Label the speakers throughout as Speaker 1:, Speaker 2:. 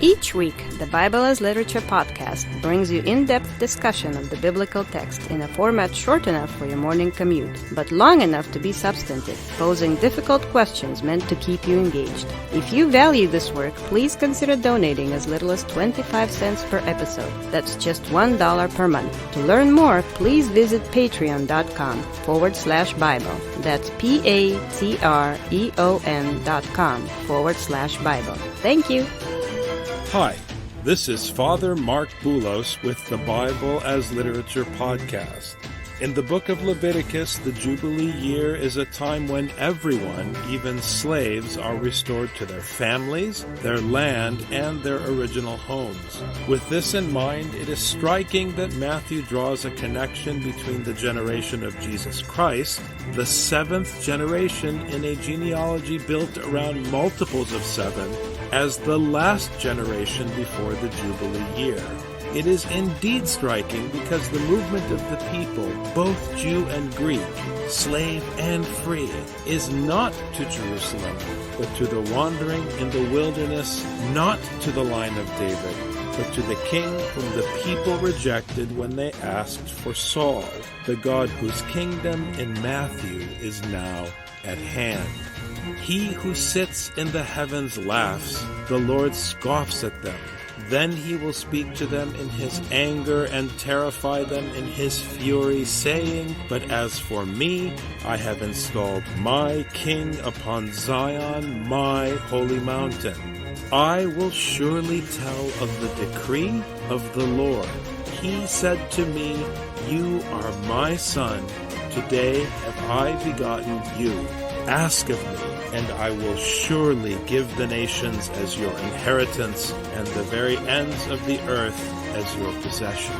Speaker 1: Each week, the Bible as Literature podcast brings you in-depth discussion of the biblical text in a format short enough for your morning commute, but long enough to be substantive, posing difficult questions meant to keep you engaged. If you value this work, please consider donating as little as 25 cents per episode. That's just $1 per month. To learn more, please visit patreon.com/Bible. That's patreon.com/Bible. Thank you.
Speaker 2: Hi, this is Father Mark Boulos with the Bible as Literature podcast. In the book of Leviticus, the Jubilee year is a time when everyone, even slaves, are restored to their families, their land, and their original homes. With this in mind, it is striking that Matthew draws a connection between the generation of Jesus Christ, the seventh generation in a genealogy built around multiples of seven, as the last generation before the Jubilee year. It is indeed striking because the movement of the people, both Jew and Greek, slave and free, is not to Jerusalem, but to the wandering in the wilderness, not to the line of David, but to the king whom the people rejected when they asked for Saul, the God whose kingdom in Matthew is now at hand. He who sits in the heavens laughs, the Lord scoffs at them. Then he will speak to them in his anger and terrify them in his fury, saying, "But as for me, I have installed my king upon Zion, my holy mountain. I will surely tell of the decree of the Lord. He said to me, 'You are my son. Today have I begotten you. Ask of me, and I will surely give the nations as your inheritance, and the very ends of the earth as your possession.'"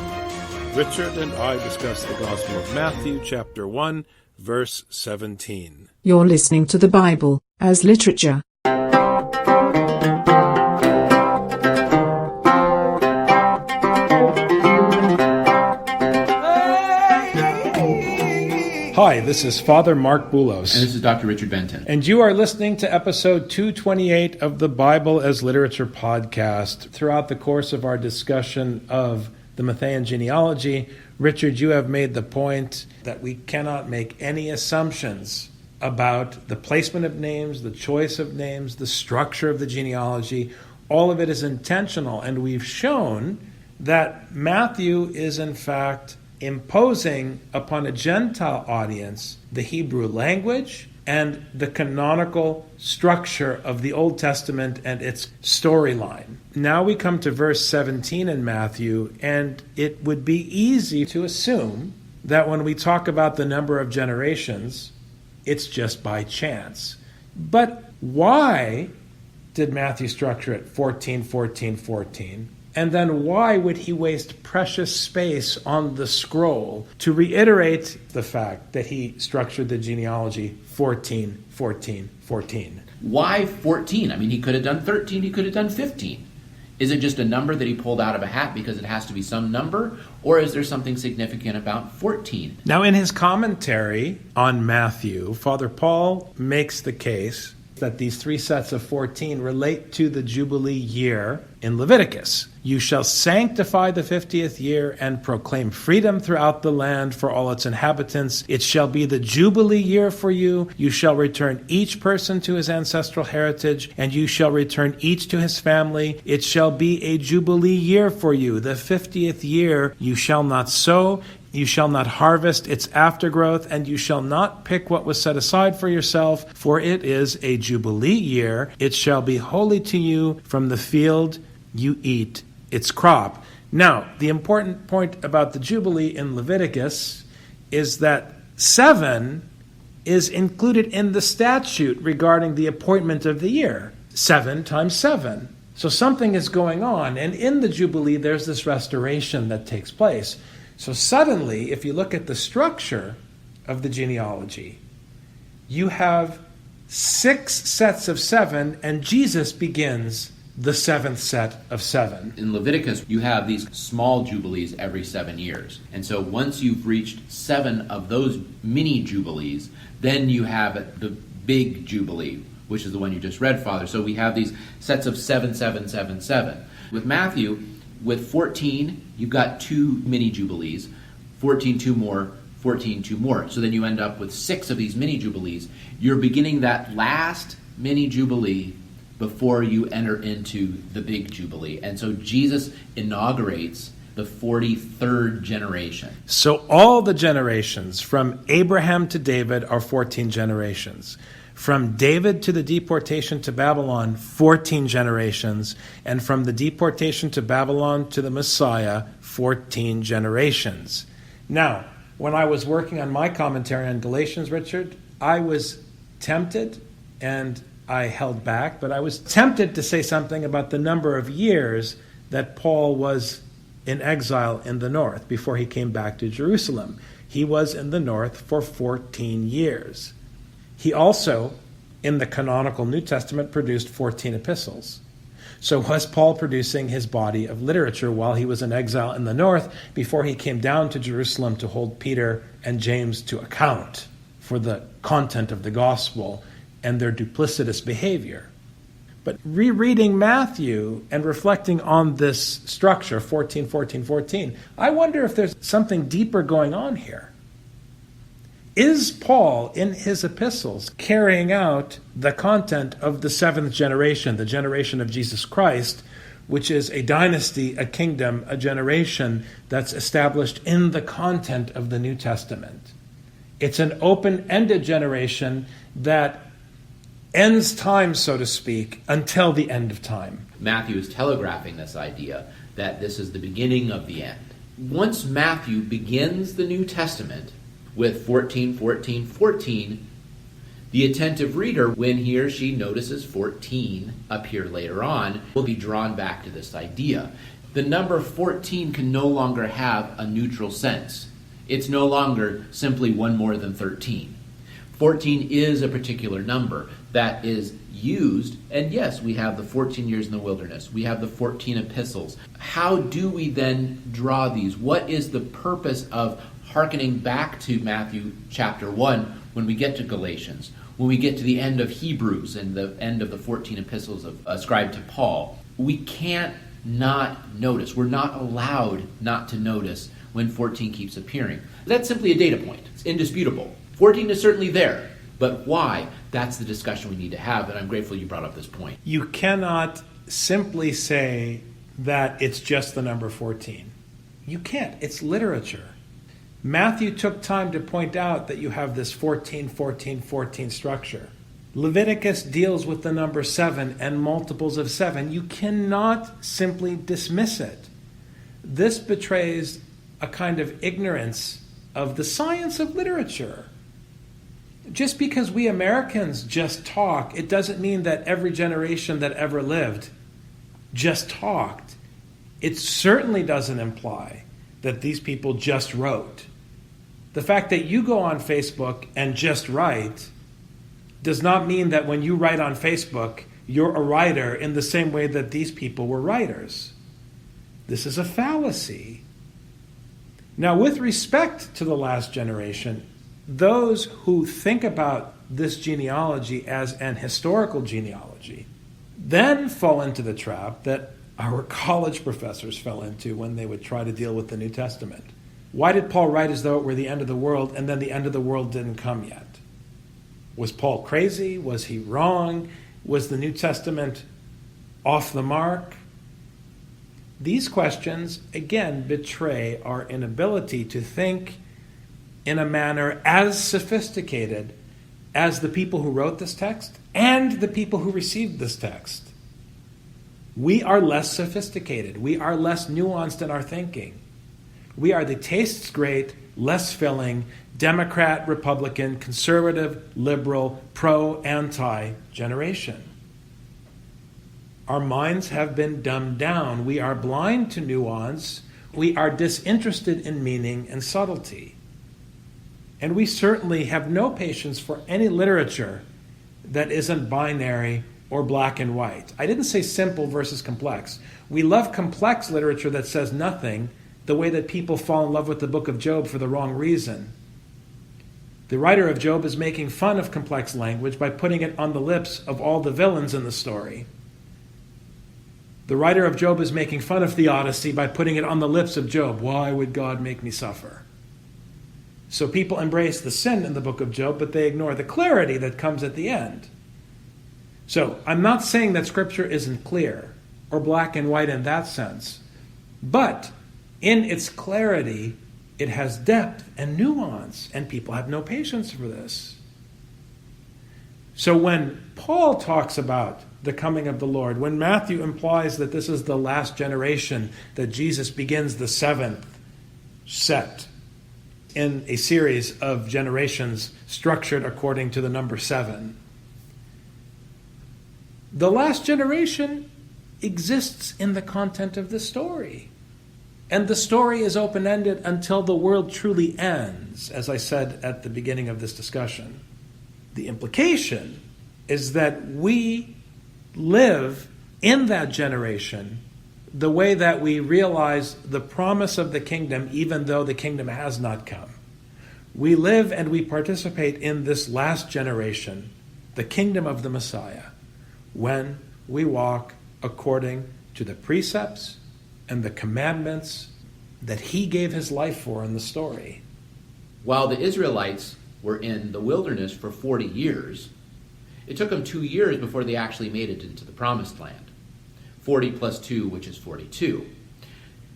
Speaker 2: Richard and I discuss the Gospel of Matthew, chapter 1, verse 17.
Speaker 3: You're listening to the Bible as Literature.
Speaker 2: Hi, this is Father Mark Boulos.
Speaker 4: And this is Dr. Richard Benton.
Speaker 2: And you are listening to episode 228 of the Bible as Literature podcast. Throughout the course of our discussion of the Matthean genealogy, Richard, you have made the point that we cannot make any assumptions about the placement of names, the choice of names, the structure of the genealogy. All of it is intentional, and we've shown that Matthew is in fact imposing upon a Gentile audience the Hebrew language and the canonical structure of the Old Testament and its storyline. Now we come to verse 17 in Matthew, and it would be easy to assume that when we talk about the number of generations, it's just by chance. But why did Matthew structure it 14, 14, 14? And then why would he waste precious space on the scroll to reiterate the fact that he structured the genealogy 14, 14, 14?
Speaker 4: Why 14? I mean, he could have done 13, he could have done 15. Is it just a number that he pulled out of a hat because it has to be some number? Or is there something significant about 14?
Speaker 2: Now, in his commentary on Matthew, Father Paul makes the case that these three sets of 14 relate to the Jubilee year in Leviticus. "You shall sanctify the 50th year and proclaim freedom throughout the land for all its inhabitants. It shall be the Jubilee year for you. You shall return each person to his ancestral heritage, and you shall return each to his family. It shall be a Jubilee year for you. The 50th year you shall not sow, you shall not harvest its aftergrowth, and you shall not pick what was set aside for yourself, for it is a Jubilee year. It shall be holy to you. From the field you eat its crop." Now, the important point about the Jubilee in Leviticus is that 7 is included in the statute regarding the appointment of the year. 7 times 7. So something is going on, and in the Jubilee there's this restoration that takes place. So suddenly, if you look at the structure of the genealogy, you have 6 sets of 7, and Jesus begins the 7th set of 7.
Speaker 4: In Leviticus, you have these small jubilees every 7 years. And so once you've reached 7 of those mini jubilees, then you have the big jubilee, which is the one you just read, Father. So we have these sets of 7, 7, 7, 7. With Matthew, with 14, you've got 2 mini Jubilees, 14, 2 more, 14, 2 more. So then you end up with 6 of these mini Jubilees. You're beginning that last mini Jubilee before you enter into the big Jubilee. And so Jesus inaugurates the 43rd generation.
Speaker 2: So all the generations from Abraham to David are 14 generations. From David to the deportation to Babylon, 14 generations. And from the deportation to Babylon to the Messiah, 14 generations. Now, when I was working on my commentary on Galatians, Richard, I was tempted, and I held back, but I was tempted to say something about the number of years that Paul was in exile in the north before he came back to Jerusalem. He was in the north for 14 years. He also, in the canonical New Testament, produced 14 epistles. So was Paul producing his body of literature while he was in exile in the north before he came down to Jerusalem to hold Peter and James to account for the content of the gospel and their duplicitous behavior? But rereading Matthew and reflecting on this structure, 14, 14, 14, I wonder if there's something deeper going on here. Is Paul, in his epistles, carrying out the content of the 7th generation, the generation of Jesus Christ, which is a dynasty, a kingdom, a generation that's established in the content of the New Testament? It's an open-ended generation that ends time, so to speak, until the end of time.
Speaker 4: Matthew is telegraphing this idea that this is the beginning of the end. Once Matthew begins the New Testament with 14, 14, 14, the attentive reader, when he or she notices 14 appear later on, will be drawn back to this idea. The number 14 can no longer have a neutral sense. It's no longer simply one more than 13. 14 is a particular number that is used, and yes, we have the 14 years in the wilderness. We have the 14 epistles. How do we then draw these? What is the purpose of hearkening back to Matthew chapter 1 when we get to Galatians, when we get to the end of Hebrews and the end of the 14 epistles ascribed to Paul? We can't not notice. We're not allowed not to notice when 14 keeps appearing. That's simply a data point. It's indisputable. 14 is certainly there, but why? That's the discussion we need to have, and I'm grateful you brought up this point.
Speaker 2: You cannot simply say that it's just the number 14. You can't. It's literature. Matthew took time to point out that you have this 14, 14, 14 structure. Leviticus deals with the number 7 and multiples of 7. You cannot simply dismiss it. This betrays a kind of ignorance of the science of literature. Just because we Americans just talk, it doesn't mean that every generation that ever lived just talked. It certainly doesn't imply that these people just wrote. The fact that you go on Facebook and just write does not mean that when you write on Facebook, you're a writer in the same way that these people were writers. This is a fallacy. Now, with respect to the last generation, those who think about this genealogy as an historical genealogy then fall into the trap that our college professors fell into when they would try to deal with the New Testament. Why did Paul write as though it were the end of the world and then the end of the world didn't come yet? Was Paul crazy? Was he wrong? Was the New Testament off the mark? These questions, again, betray our inability to think in a manner as sophisticated as the people who wrote this text and the people who received this text. We are less sophisticated. We are less nuanced in our thinking. We are the tastes great, less filling, Democrat, Republican, conservative, liberal, pro-anti generation. Our minds have been dumbed down. We are blind to nuance. We are disinterested in meaning and subtlety. And we certainly have no patience for any literature that isn't binary or black and white. I didn't say simple versus complex. We love complex literature that says nothing, the way that people fall in love with the book of Job for the wrong reason.
Speaker 5: The writer of Job is making fun of complex language by putting it on the lips of all the villains in the story. The writer of Job is making fun of theodicy by putting it on the lips of Job. Why would God make me suffer? So people embrace the sin in the book of Job, but they ignore the clarity that comes at the end. So I'm not saying that Scripture isn't clear or black and white in that sense, but in its clarity, it has depth and nuance, and people have no patience for this. So when Paul talks about the coming of the Lord, when Matthew implies that this is the last generation, that Jesus begins the seventh set in a series of generations structured according to the number 7, the last generation exists in the content of the story. And the story is open-ended until the world truly ends, as I said at the beginning of this discussion. The implication is that we live in that generation the way that we realize the promise of the kingdom, even though the kingdom has not come. We live and we participate in this last generation, the kingdom of the Messiah, when we walk according to the precepts and the commandments that he gave his life for in the story.
Speaker 4: While the Israelites were in the wilderness for 40 years, it took them 2 years before they actually made it into the promised land. 40 plus 2, which is 42.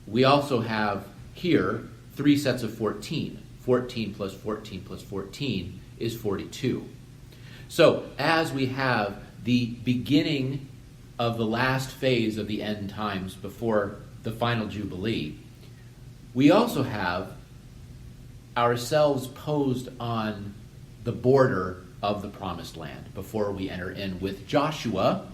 Speaker 4: We also have here 3 sets of 14. 14 plus 14 plus 14 is 42. So as we have the beginning of the last phase of the end times before the final Jubilee, we also have ourselves posed on the border of the promised land before we enter in with Joshua,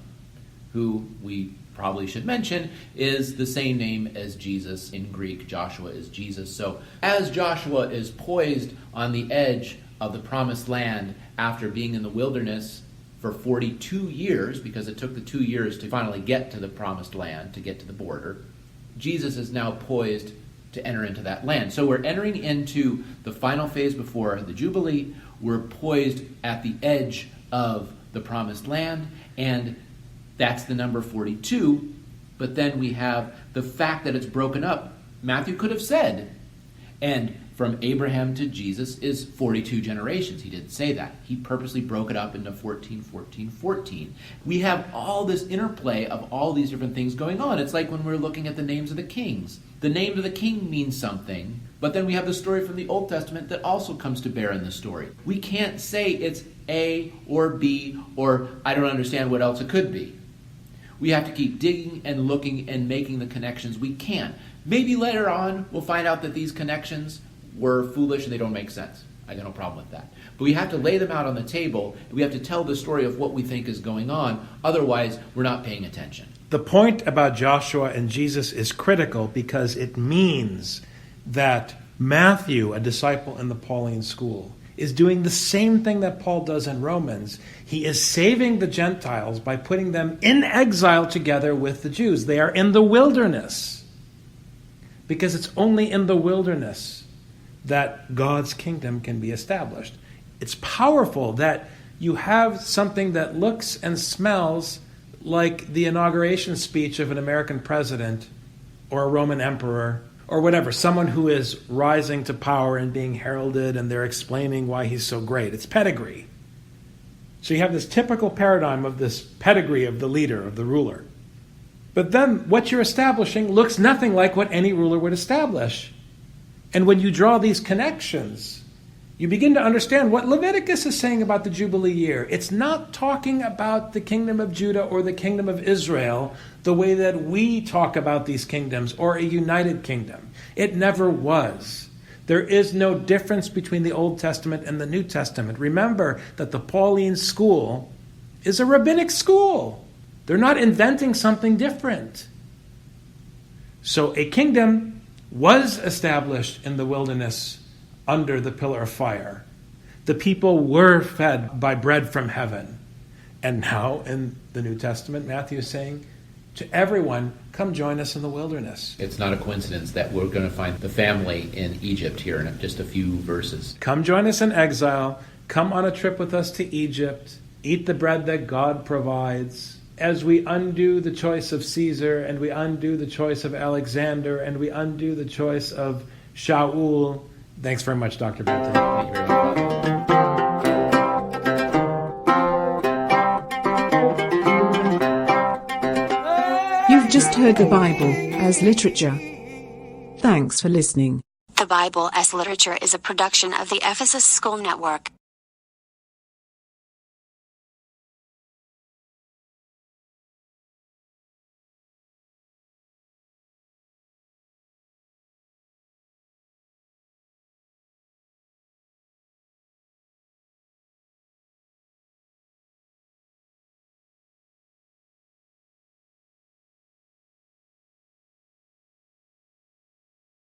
Speaker 4: who we probably should mention is the same name as Jesus in Greek. Joshua is Jesus. So as Joshua is poised on the edge of the promised land after being in the wilderness for 42 years, because it took the 2 years to finally get to the promised land, to get to the border, Jesus is now poised to enter into that land. So we're entering into the final phase before the Jubilee. We're poised at the edge of the promised land, and that's the number 42. But then we have the fact that it's broken up. Matthew could have said, and from Abraham to Jesus is 42 generations. He didn't say that. He purposely broke it up into 14, 14, 14. We have all this interplay of all these different things going on. It's like when we're looking at the names of the kings. The name of the king means something, but then we have the story from the Old Testament that also comes to bear in the story. We can't say it's A or B or I don't understand what else it could be. We have to keep digging and looking and making the connections we can. Maybe later on we'll find out that these connections were foolish and they don't make sense. I got no problem with that. But we have to lay them out on the table, and we have to tell the story of what we think is going on. Otherwise, we're not paying attention.
Speaker 5: The point about Joshua and Jesus is critical because it means that Matthew, a disciple in the Pauline school, is doing the same thing that Paul does in Romans. He is saving the Gentiles by putting them in exile together with the Jews. They are in the wilderness because it's only in the wilderness that God's kingdom can be established. It's powerful that you have something that looks and smells like the inauguration speech of an American president or a Roman emperor or whatever, someone who is rising to power and being heralded and they're explaining why he's so great. It's pedigree. So you have this typical paradigm of this pedigree of the leader, of the ruler. But then what you're establishing looks nothing like what any ruler would establish. And when you draw these connections, you begin to understand what Leviticus is saying about the Jubilee year. It's not talking about the kingdom of Judah or the kingdom of Israel the way that we talk about these kingdoms or a united kingdom. It never was. There is no difference between the Old Testament and the New Testament. Remember that the Pauline school is a rabbinic school. They're not inventing something different. So a kingdom was established in the wilderness under the pillar of fire. The people were fed by bread from heaven. And now in the New Testament, Matthew is saying, to everyone, come join us in the wilderness.
Speaker 4: It's not a coincidence that we're going to find the family in Egypt here in just a few verses.
Speaker 5: Come join us in exile. Come on a trip with us to Egypt. Eat the bread that God provides. As we undo the choice of Caesar, and we undo the choice of Alexander, and we undo the choice of Shaul. Thanks very much, Dr. Benton.
Speaker 4: Thank you very much, Father.
Speaker 3: You've just heard the Bible as literature. Thanks for listening.
Speaker 6: The Bible as Literature is a production of the Ephesus School Network.